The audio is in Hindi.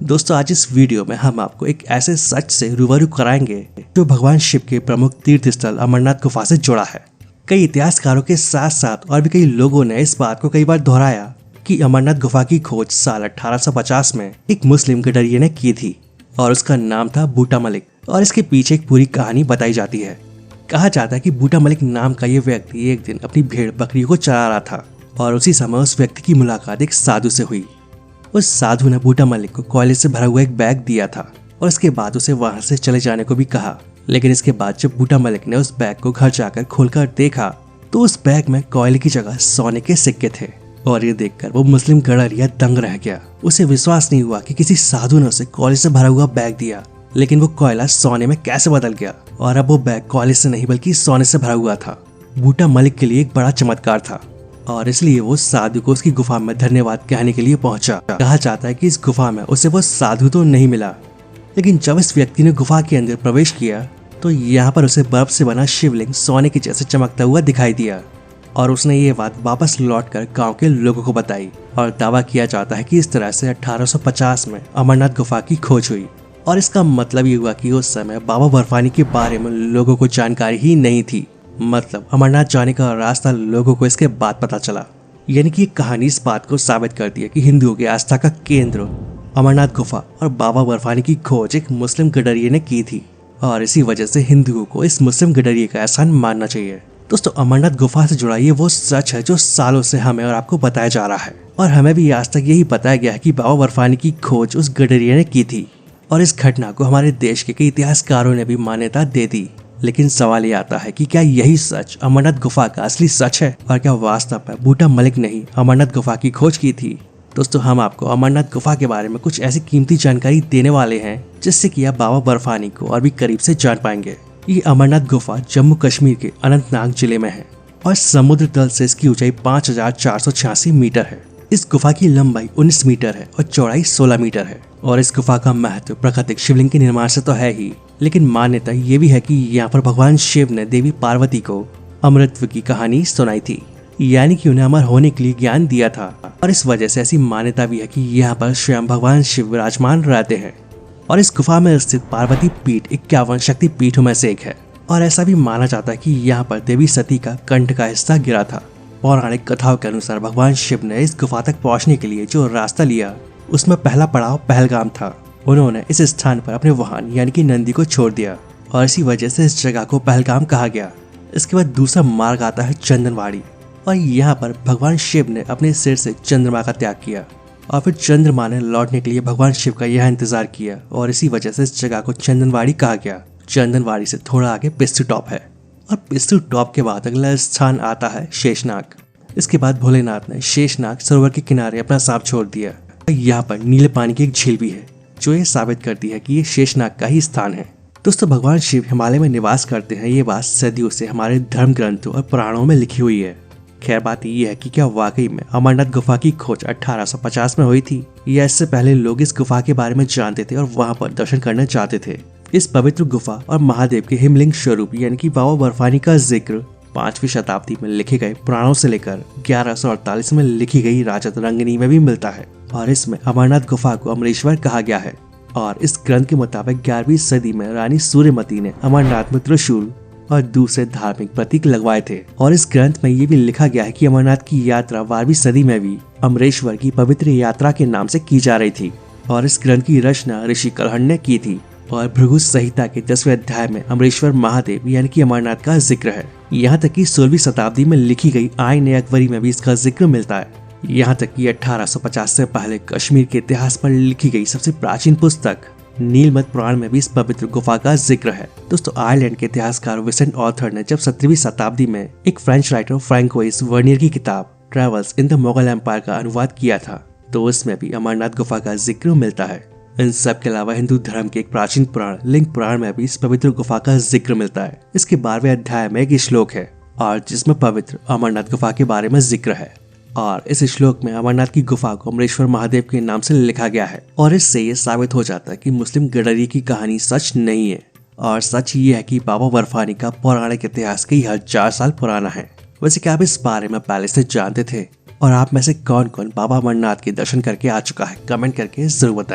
दोस्तों आज इस वीडियो में हम आपको एक ऐसे सच से रूबरू कराएंगे जो भगवान शिव के प्रमुख तीर्थ स्थल अमरनाथ गुफा से जुड़ा है। कई इतिहासकारों के साथ साथ और भी कई लोगों ने इस बात को कई बार दोहराया कि अमरनाथ गुफा की खोज साल 1850 में एक मुस्लिम गडरिये ने की थी और उसका नाम था बूटा मलिक। और इसके पीछे एक पूरी कहानी बताई जाती है। कहा जाता है कि बूटा मलिक नाम का ये व्यक्ति एक दिन अपनी भेड़ बकरियों को चरा रहा था और उसी समय उस व्यक्ति की मुलाकात एक साधु से हुई। उस साधु ने बूटा मलिक को कोयले से भरा हुआ एक बैग दिया था और इसके बाद उसे वहां से चले जाने को भी कहा। लेकिन इसके बाद जब बूटा मलिक ने उस बैग को घर जाकर खोलकर देखा तो उस बैग में कोयले की जगह सोने के सिक्के थे और ये देखकर वो मुस्लिम गडरिया दंग रह गया। उसे विश्वास नहीं हुआ कि किसी साधु ने उसे कोयले से भरा हुआ बैग दिया, लेकिन वो कोयला सोने में कैसे बदल गया और अब वो बैग कोयले से नहीं बल्कि सोने से भरा हुआ था। बूटा मलिक के लिए एक बड़ा चमत्कार था और इसलिए वो साधु को उसकी गुफा में धन्यवाद कहने के लिए पहुंचा। कहा जाता है कि इस गुफा में उसे वो साधु तो नहीं मिला, लेकिन जब इस व्यक्ति ने गुफा के अंदर प्रवेश किया तो यहाँ पर उसे बर्फ से बना शिवलिंग सोने के जैसे चमकता हुआ दिखाई दिया और उसने ये बात वापस लौटकर गांव के लोगों को बताई। और दावा किया जाता है कि इस तरह से 1850 में अमरनाथ गुफा की खोज हुई। और इसका मतलब ये हुआ कि उस समय बाबा बर्फानी के बारे में लोगों को जानकारी ही नहीं थी। मतलब अमरनाथ जाने का रास्ता लोगों को इसके बाद पता चला। यानी कि ये कहानी इस बात को साबित करती है कि हिंदुओं की आस्था का केंद्र अमरनाथ गुफा और बाबा बर्फानी की खोज एक मुस्लिम गडरिये ने की थी और इसी वजह से हिंदुओं को इस मुस्लिम गडरिये का एहसान मानना चाहिए। दोस्तों अमरनाथ गुफा से जुड़ा ये वो सच है जो सालों से हमें और आपको बताया जा रहा है और हमें भी आज तक यही बताया गया है कि बाबा बर्फानी की खोज उस गडरिये ने की थी। और इस घटना को हमारे देश के कई इतिहासकारों ने भी मान्यता दे दी। लेकिन सवाल ये आता है कि क्या यही सच अमरनाथ गुफा का असली सच है और क्या वास्तव में बूटा मलिक ने ही अमरनाथ गुफा की खोज की थी। दोस्तों हम आपको अमरनाथ गुफा के बारे में कुछ ऐसी कीमती जानकारी देने वाले हैं जिससे कि आप बाबा बर्फानी को और भी करीब से जान पाएंगे। ये अमरनाथ गुफा जम्मू कश्मीर के अनंतनाग जिले में है और समुद्र तल से इसकी ऊंचाई 5486 मीटर है। इस गुफा की लंबाई 19 मीटर है और चौड़ाई 16 मीटर है। और इस गुफा का महत्व प्राकृतिक शिवलिंग के निर्माण से तो है ही, लेकिन मान्यता ये भी है कि यहाँ पर भगवान शिव ने देवी पार्वती को अमरत्व की कहानी सुनाई थी, यानी कि उन्हें अमर होने के लिए ज्ञान दिया था। और इस वजह से ऐसी मान्यता भी है कि यहाँ पर स्वयं भगवान शिव विराजमान रहते हैं। और इस गुफा में स्थित पार्वती पीठ 51 शक्ति पीठों में से एक है। और ऐसा भी माना जाता है कि यहाँ पर देवी सती का कंठ का हिस्सा गिरा था। पौराणिक कथाओं के अनुसार भगवान शिव ने इस गुफा तक पहुँचने के लिए जो रास्ता लिया उसमें पहला पड़ाव पहलगाम था। उन्होंने इस स्थान पर अपने वाहन यानी कि नंदी को छोड़ दिया और इसी वजह से इस जगह को पहलगाम कहा गया। इसके बाद दूसरा मार्ग आता है चंदनवाड़ी और यहाँ पर भगवान शिव ने अपने सिर से चंद्रमा का त्याग किया और फिर चंद्रमा ने लौटने के लिए भगवान शिव का यह इंतजार किया और इसी वजह से इस जगह को चंदनवाड़ी कहा गया। चंदनवाड़ी से थोड़ा आगे पिस्सू टॉप है और पिस्सू टॉप के बाद अगला स्थान आता है शेषनाग। इसके बाद भोलेनाथ ने शेषनाग सरोवर के किनारे अपना सांप छोड़ दिया। यहाँ पर नीले पानी की एक झील भी है जो ये साबित करती है कि ये शेषनाग का ही स्थान है। दोस्तों भगवान शिव हिमालय में निवास करते हैं, ये बात सदियों से हमारे धर्म ग्रंथों और पुराणों में लिखी हुई है। खैर बात ये है कि क्या वाकई में अमरनाथ गुफा की खोज 1850 में हुई थी या इससे पहले लोग इस गुफा के बारे में जानते थे और वहाँ पर दर्शन करना चाहते थे। इस पवित्र गुफा और महादेव के हिमलिंग स्वरूप यानी कि बाबा बर्फानी का जिक्र 5वीं शताब्दी में लिखे गए पुराणों से लेकर 1148 में लिखी गई राजत रंगिनी में भी मिलता है। और इसमें अमरनाथ गुफा को अमरेश्वर कहा गया है। और इस ग्रंथ के मुताबिक 11वीं सदी में रानी सूर्यमती ने अमरनाथ में त्रिशूल और दूसरे धार्मिक प्रतीक लगवाए थे। और इस ग्रंथ में ये भी लिखा गया है कि अमरनाथ की यात्रा 12वीं सदी में भी अमरेश्वर की पवित्र यात्रा के नाम से की जा रही थी। और इस ग्रंथ की रचना ऋषि कलहण ने की थी। और भृगु संहिता के 10वें अध्याय में अमरेश्वर महादेव यानी कि अमरनाथ का जिक्र है। यहाँ तक कि 16वीं शताब्दी में लिखी गई आईन अकबरी में भी इसका जिक्र मिलता है। यहाँ तक कि 1850 से पहले कश्मीर के इतिहास पर लिखी गई सबसे प्राचीन पुस्तक नीलमत पुराण में भी इस पवित्र गुफा का जिक्र है। दोस्तों आयरलैंड के इतिहासकार विसेंट ऑर्थर ने जब 17वीं शताब्दी में एक फ्रेंच राइटर फ्रैंकोइस वर्नियर की किताब Travels in the Mughal Empire का अनुवाद किया था तो उसमें भी अमरनाथ गुफा का जिक्र मिलता है। इन सब के अलावा हिंदू धर्म के एक प्राचीन पुराण लिंग पुराण में भी इस पवित्र गुफा का जिक्र मिलता है। इसके 12वें अध्याय में एक श्लोक है और जिसमें पवित्र अमरनाथ गुफा के बारे में जिक्र है। और इस श्लोक में अमरनाथ की गुफा को अमरेश्वर महादेव के नाम से लिखा गया है। और इससे ये साबित हो जाता है कि मुस्लिम गडरिये की कहानी सच नहीं है और सच ये है कि बाबा बर्फानी का पौराणिक इतिहास कई हजार साल पुराना है। वैसे क्या आप इस बारे में पहले से जानते थे और आप में से कौन कौन बाबा अमरनाथ के दर्शन करके आ चुका है? कमेंट करके जरूर बताएं।